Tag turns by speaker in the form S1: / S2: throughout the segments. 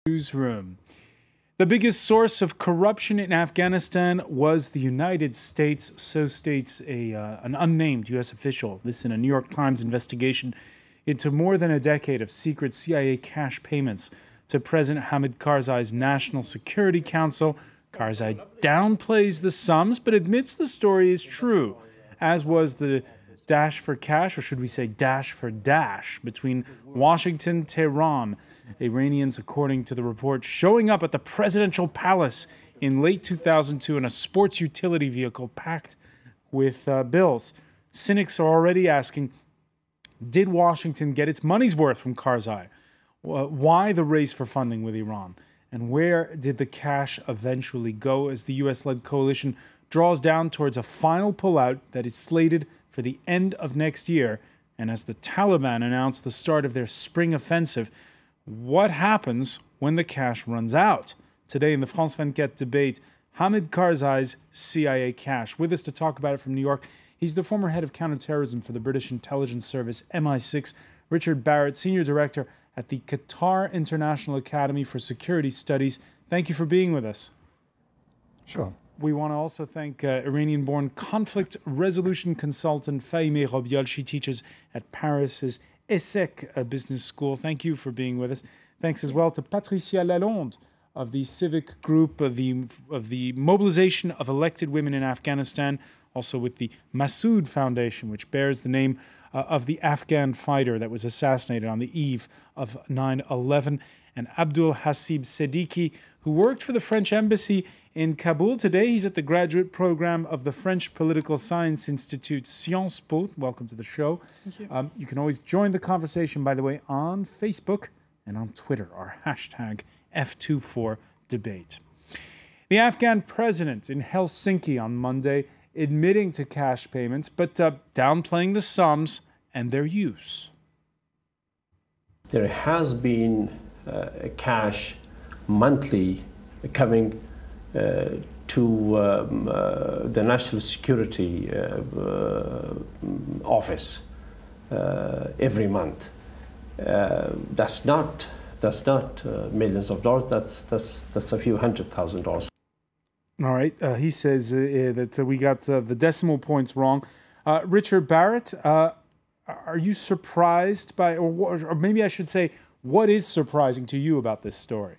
S1: Newsroom. The biggest source of corruption in Afghanistan was the United States, so states an unnamed U.S. official. This in a New York Times investigation into more than a decade of secret CIA cash payments to President Hamid Karzai's National Security Council. Karzai downplays the sums, but admits the story is true, as was the dash for cash, or should we say dash for dash, between Washington and Tehran. Iranians, according to the report, showing up at the presidential palace in late 2002 in a sports utility vehicle packed with bills. Cynics are already asking, did Washington get its money's worth from Karzai? Why the race for funding with Iran? And where did the cash eventually go as the U.S.-led coalition draws down towards a final pullout that is slated for the end of next year, and as the Taliban announced the start of their spring offensive? What happens when the cash runs out? Today in the France 24 debate, Hamid Karzai's CIA cash. With us to talk about it from New York, he's the former head of counterterrorism for the British intelligence service MI6, Richard Barrett, senior director at the Qatar International Academy for Security Studies. Thank you for being with us.
S2: Sure.
S1: We want to also thank Iranian-born conflict resolution consultant Fahimeh Robial. She teaches at Paris's ESSEC Business School. Thank you for being with us. Thanks as well to Patricia Lalonde of the civic group of the Mobilization of Elected Women in Afghanistan, also with the Massoud Foundation, which bears the name of the Afghan fighter that was assassinated on the eve of 9/11, and Abdul Hasib Siddiqui, who worked for the French embassy in Kabul. Today, he's at the graduate program of the French Political Science Institute, Sciences Po. Welcome to the show.
S3: Thank you.
S1: You can always join the conversation, by the way, on Facebook and on Twitter, our hashtag F24Debate. The Afghan president in Helsinki on Monday admitting to cash payments, but downplaying the sums and their use.
S4: There has been cash monthly coming to the National Security Office every month. That's not millions of dollars. That's a few $100,000.
S1: All right. He says that we got the decimal points wrong. Richard Barrett, are you surprised by, or maybe I should say, what is surprising to you about this story?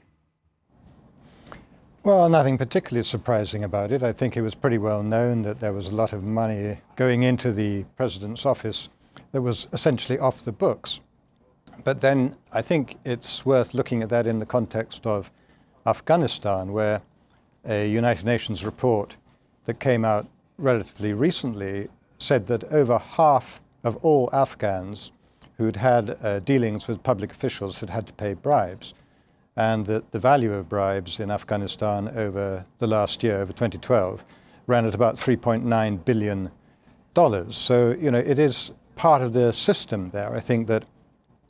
S2: Well, nothing particularly surprising about it. I think it was pretty well known that there was a lot of money going into the president's office that was essentially off the books. But then I think it's worth looking at that in the context of Afghanistan, where a United Nations report that came out relatively recently said that over half of all Afghans who'd had dealings with public officials had had to pay bribes, and that the value of bribes in Afghanistan over the last year, over 2012, ran at about $3.9 billion. So, you know, it is part of the system there. I think that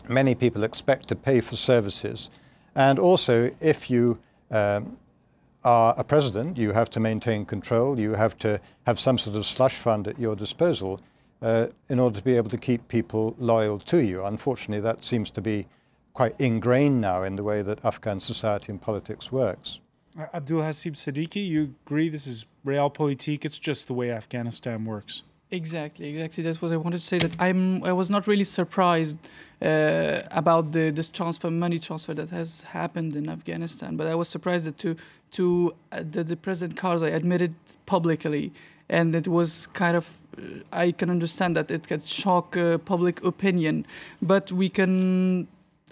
S2: many people expect to pay for services. And also, if you are a president, you have to maintain control. You have to have some sort of slush fund at your disposal in order to be able to keep people loyal to you. Unfortunately, that seems to be quite ingrained now in the way that Afghan society and politics works.
S1: Abdul Hasib Siddiqui, you agree this is realpolitik? It's just the way Afghanistan works.
S3: Exactly. That's what I wanted to say. That I was not really surprised about this money transfer that has happened in Afghanistan, but I was surprised that the President Karzai admitted publicly, and it was kind of. I can understand that it could shock public opinion, but we can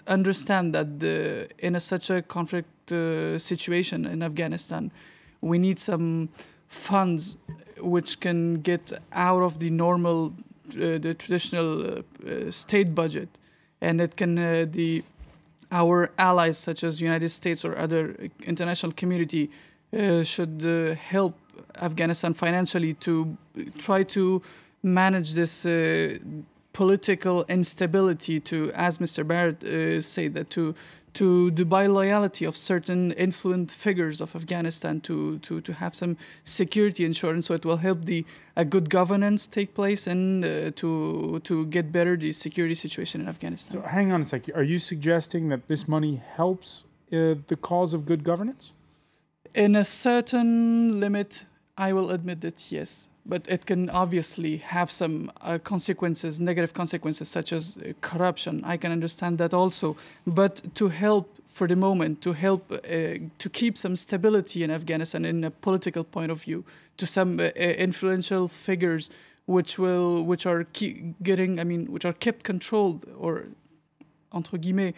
S3: understand that in such a conflict situation in Afghanistan, we need some funds which can get out of the normal, the traditional state budget, and it can our allies such as United States or other international community should help Afghanistan financially to try to manage this political instability, to, as Mr. Barrett said, that to buy loyalty of certain influential figures of Afghanistan to have some security insurance, so it will help a good governance take place and to get better the security situation in Afghanistan.
S1: So hang on a second. Are you suggesting that this money helps the cause of good governance?
S3: In a certain limit, I will admit that yes, but it can obviously have some consequences, negative consequences, such as corruption. I can understand that also. But to help, for the moment, to help to keep some stability in Afghanistan in a political point of view, to some influential figures which are kept controlled, or entre guillemets,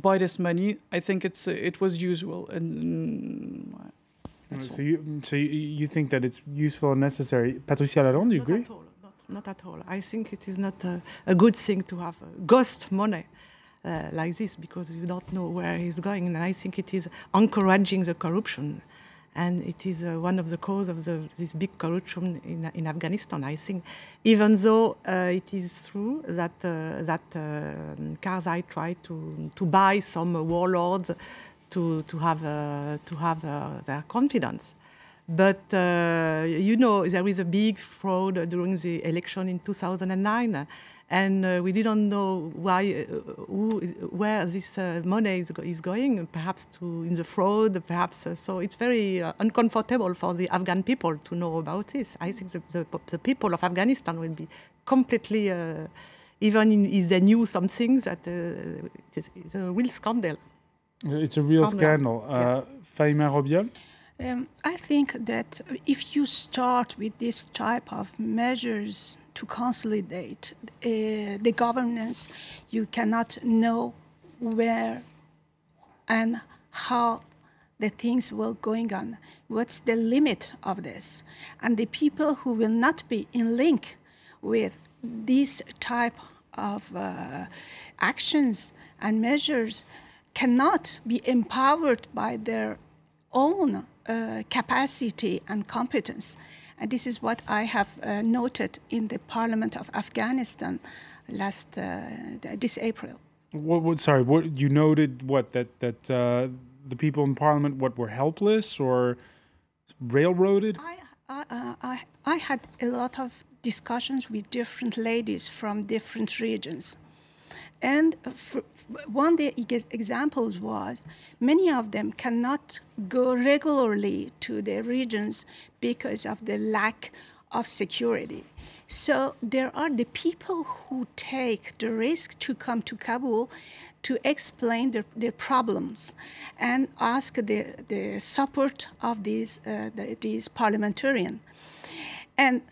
S3: by this money, I think it was usual, and
S1: so you think that it's useful and necessary. Patricia Lalonde, do you agree?
S5: Not at all. Not at all. I think it is not a good thing to have ghost money like this, because we don't know where it's going, and I think it is encouraging the corruption. And it is one of the causes of this big corruption in Afghanistan. I think, even though it is true that Karzai tried to buy some warlords to have their confidence, but you know, there is a big fraud during the election in 2009. And we didn't know where this money is going, perhaps in the fraud, perhaps. So it's very uncomfortable for the Afghan people to know about this. I think the people of Afghanistan will be completely, even if they knew some things, that it's a real scandal.
S1: It's a real scandal.
S5: Yeah.
S1: Fahima Robial?
S6: I think that if you start with this type of measures to consolidate the governance, you cannot know where and how the things will going on. What's the limit of this? And the people who will not be in link with this type of actions and measures cannot be empowered by their own capacity and competence. And this is what I have noted in the Parliament of Afghanistan this April.
S1: What you noted? That the people in Parliament were helpless or railroaded?
S6: I had a lot of discussions with different ladies from different regions. And one of the examples was many of them cannot go regularly to their regions because of the lack of security. So there are the people who take the risk to come to Kabul to explain their problems and ask the support of these parliamentarians. And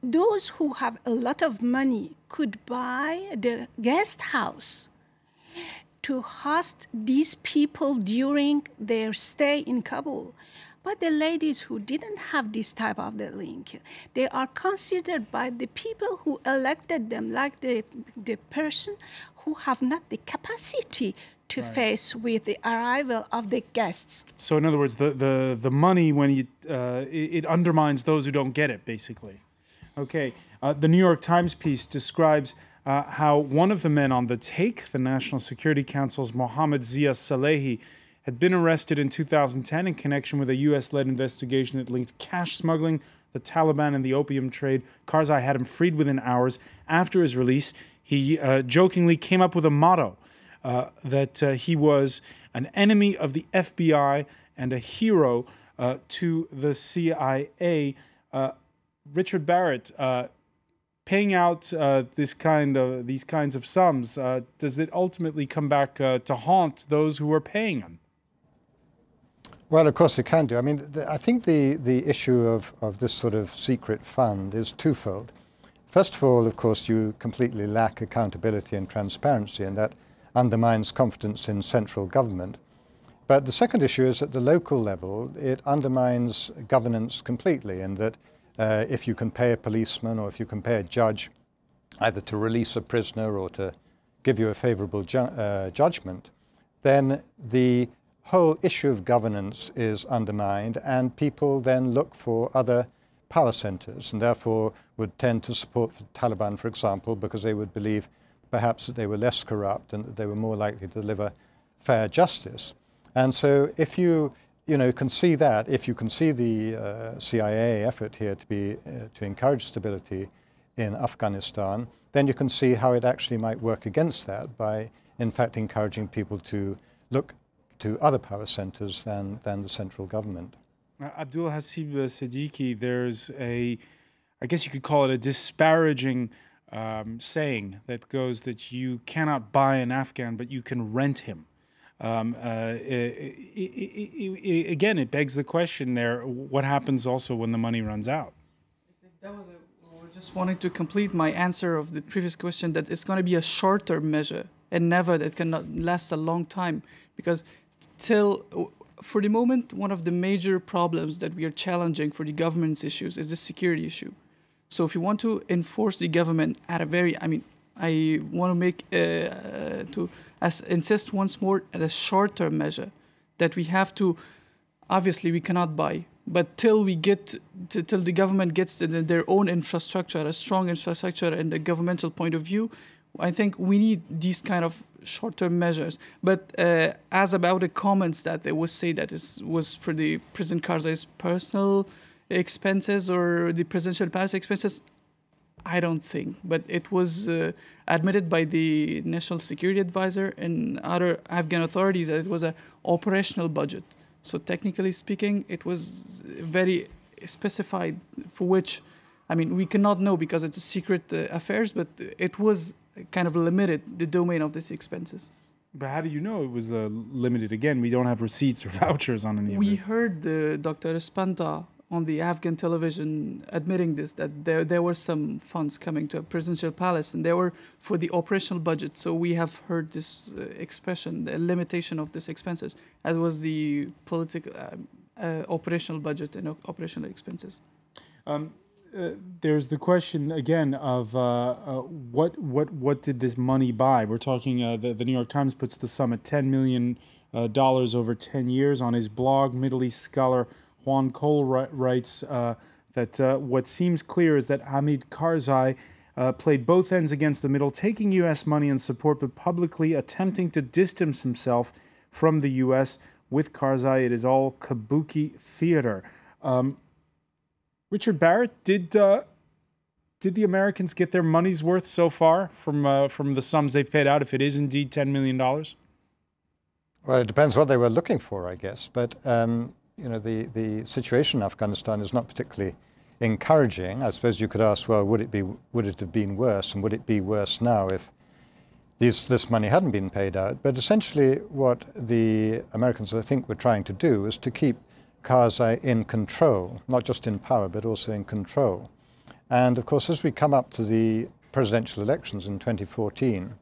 S6: those who have a lot of money could buy the guest house to host these people during their stay in Kabul. But the ladies who didn't have this type of the link, they are considered by the people who elected them like the person who have not the capacity to face with the arrival of the guests.
S1: So in other words, the money, when it undermines those who don't get it, basically. Okay, the New York Times piece describes how one of the men on the take, the National Security Council's Mohammed Zia Salehi, had been arrested in 2010 in connection with a U.S.-led investigation that linked cash smuggling, the Taliban, and the opium trade. Karzai had him freed within hours. After his release, he jokingly came up with a motto that he was an enemy of the FBI and a hero to the CIA. Richard Barrett, paying out these kinds of sums, does it ultimately come back to haunt those who are paying them?
S2: Well, of course it can do. I mean, I think the issue of this sort of secret fund is twofold. First of all, of course, you completely lack accountability and transparency, and that undermines confidence in central government. But the second issue is at the local level, it undermines governance completely, in that if you can pay a policeman or if you can pay a judge either to release a prisoner or to give you a favorable judgment, then the whole issue of governance is undermined, and people then look for other power centers and therefore would tend to support the Taliban, for example, because they would believe perhaps that they were less corrupt and that they were more likely to deliver fair justice. And so if you can see that, if you can see the CIA effort here to encourage stability in Afghanistan, then you can see how it actually might work against that by, in fact, encouraging people to look to other power centers than the central government.
S1: Abdul Hasib Siddiqui, there's I guess you could call it a disparaging saying that goes that you cannot buy an Afghan, but you can rent him. Again, it begs the question there, what happens also when the money runs out?
S3: That was just wanting to complete my answer of the previous question, that it's going to be a short-term measure and never that cannot last a long time, because for the moment, one of the major problems that we are challenging for the government's issues is the security issue. So if you want to enforce the government at a very, I want to make insist once more at a short-term measure that we have to. Obviously, we cannot buy, but till the government gets their own infrastructure, a strong infrastructure, and the governmental point of view, I think we need these kind of short-term measures. But as about the comments that they would say that was for the President Karzai's personal expenses or the presidential palace expenses, I don't think. But it was admitted by the National Security Advisor and other Afghan authorities that it was an operational budget. So technically speaking, it was very specified, for which, we cannot know because it's a secret affairs, but it was kind of limited, the domain of these expenses.
S1: But how do you know it was limited? Again, we don't have receipts or vouchers on any of it.
S3: We heard Dr. Espanta on the Afghan television admitting this, that there were some funds coming to a presidential palace and they were for the operational budget. So we have heard this expression, the limitation of these expenses, as was the political operational budget and operational expenses.
S1: There's the question again of what did this money buy? We're talking, the New York Times puts the sum at $10 million over 10 years. On his blog, Middle East scholar Juan Cole writes that what seems clear is that Hamid Karzai played both ends against the middle, taking U.S. money and support, but publicly attempting to distance himself from the U.S. With Karzai, it is all kabuki theater. Richard Barrett, did the Americans get their money's worth so far from the sums they've paid out, if it is indeed $10 million?
S2: Well, it depends what they were looking for, I guess. But the situation in Afghanistan is not particularly encouraging. I suppose you could ask, well, would it have been worse, and would it be worse now if this money hadn't been paid out? But essentially, what the Americans, I think, were trying to do is to keep Karzai in control, not just in power, but also in control. And of course, as we come up to the presidential elections in 2014,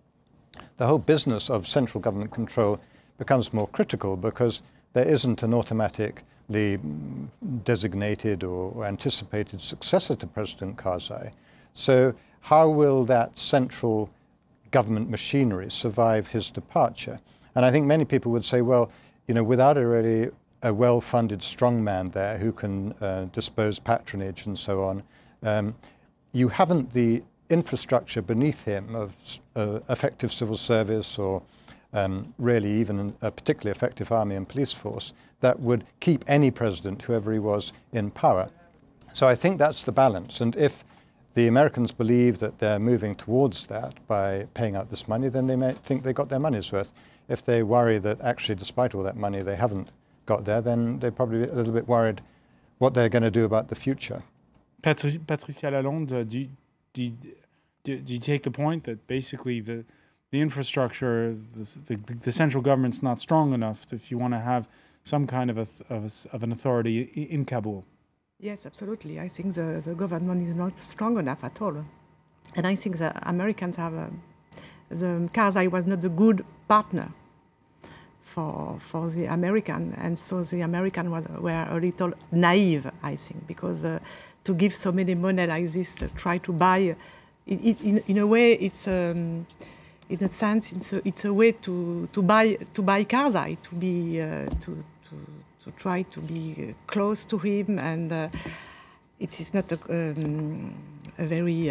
S2: the whole business of central government control becomes more critical, because there isn't an automatically designated or anticipated successor to President Karzai. So how will that central government machinery survive his departure? And I think many people would say, well, without a well-funded strongman there who can dispose patronage and so on, you haven't the infrastructure beneath him of effective civil service or really even a particularly effective army and police force that would keep any president, whoever he was, in power. So I think that's the balance. And if the Americans believe that they're moving towards that by paying out this money, then they may think they got their money's worth. If they worry that actually, despite all that money, they haven't got there, then they're probably a little bit worried what they're going to do about the future.
S1: Patricia Lalonde, do you take the point that basically the infrastructure, the central government's not strong enough if you want to have some kind of an authority in Kabul?
S5: Yes, absolutely. I think the government is not strong enough at all. And I think the Americans have, the Karzai was not a good partner for the American, and so the Americans were a little naive, I think, because to give so many money like this, try to buy, in a way, it's in a sense, it's a way to buy Karzai, to be to try to be close to him, and it is not a very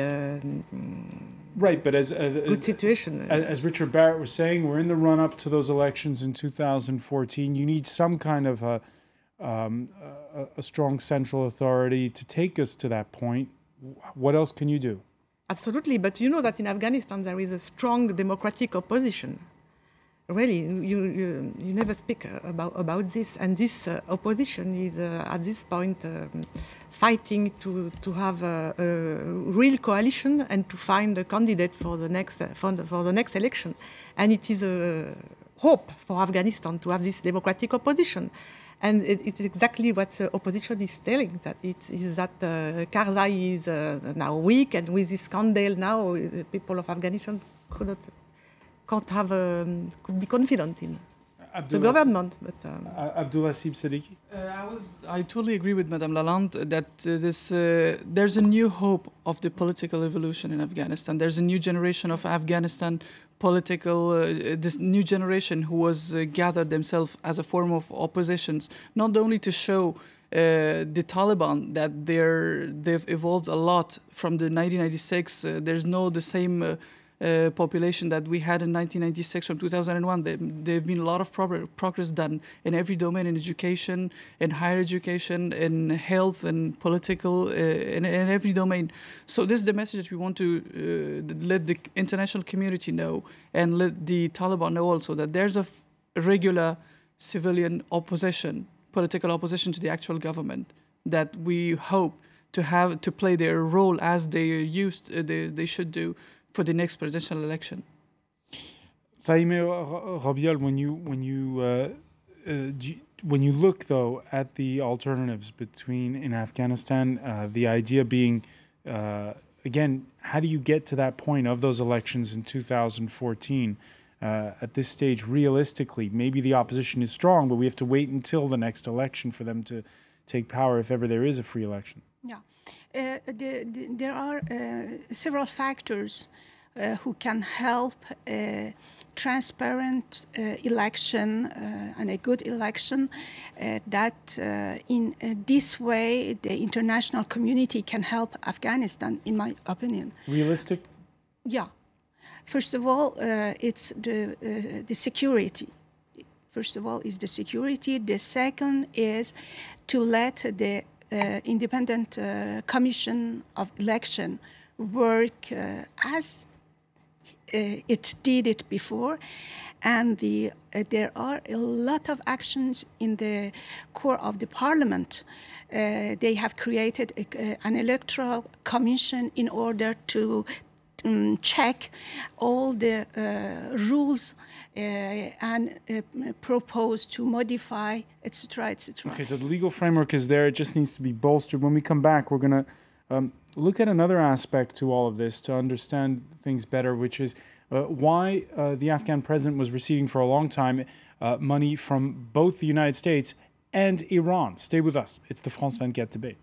S1: right, but as
S5: good situation.
S1: As Richard Barrett was saying, we're in the run-up to those elections in 2014. You need some kind of a strong central authority to take us to that point. What else can you do?
S5: Absolutely, but you know that in Afghanistan there is a strong democratic opposition. really, you never speak about this, and this opposition is at this point fighting to have a real coalition and to find a candidate for the next election, and it is a hope for Afghanistan to have this democratic opposition. And it's exactly what the opposition is telling, that it is that Karzai is now weak, and with this scandal now, the people of Afghanistan could be confident in the government. But
S1: Abdulhasib Siddiqui?
S3: I totally agree with Madame Lalande that there's a new hope of the political evolution in Afghanistan. There's a new generation of Afghanistan this new generation who was gathered themselves as a form of oppositions, not only to show the Taliban that they've evolved a lot from the 1996. There's no the same population that we had in 1996 from 2001. There've been a lot of progress done in every domain, in education, in higher education, in health and political, in every domain. So this is the message that we want to let the international community know, and let the Taliban know also, that there's a regular civilian opposition, political opposition to the actual government, that we hope to play their role as they they should do for the next presidential election.
S1: Fahime Rabiel, when you look though at the alternatives in Afghanistan, the idea being, again, how do you get to that point of those elections in 2014? At this stage, realistically, maybe the opposition is strong, but we have to wait until the next election for them to take power, if ever there is a free election.
S6: Yeah. There are several factors who can help a transparent election and a good election, that in this way the international community can help Afghanistan, in my opinion.
S1: Realistic?
S6: Yeah. First of all, it's the security. First of all is the security. The second is to let the independent commission of election work as it did it before, and there are a lot of actions in the core of the parliament. They have created an electoral commission in order to check all the rules and propose to modify, etc., etc.
S1: Okay, so the legal framework is there. It just needs to be bolstered. When we come back, we're going to look at another aspect to all of this to understand things better, which is why the Afghan president was receiving for a long time money from both the United States and Iran. Stay with us. It's the France 24 debate.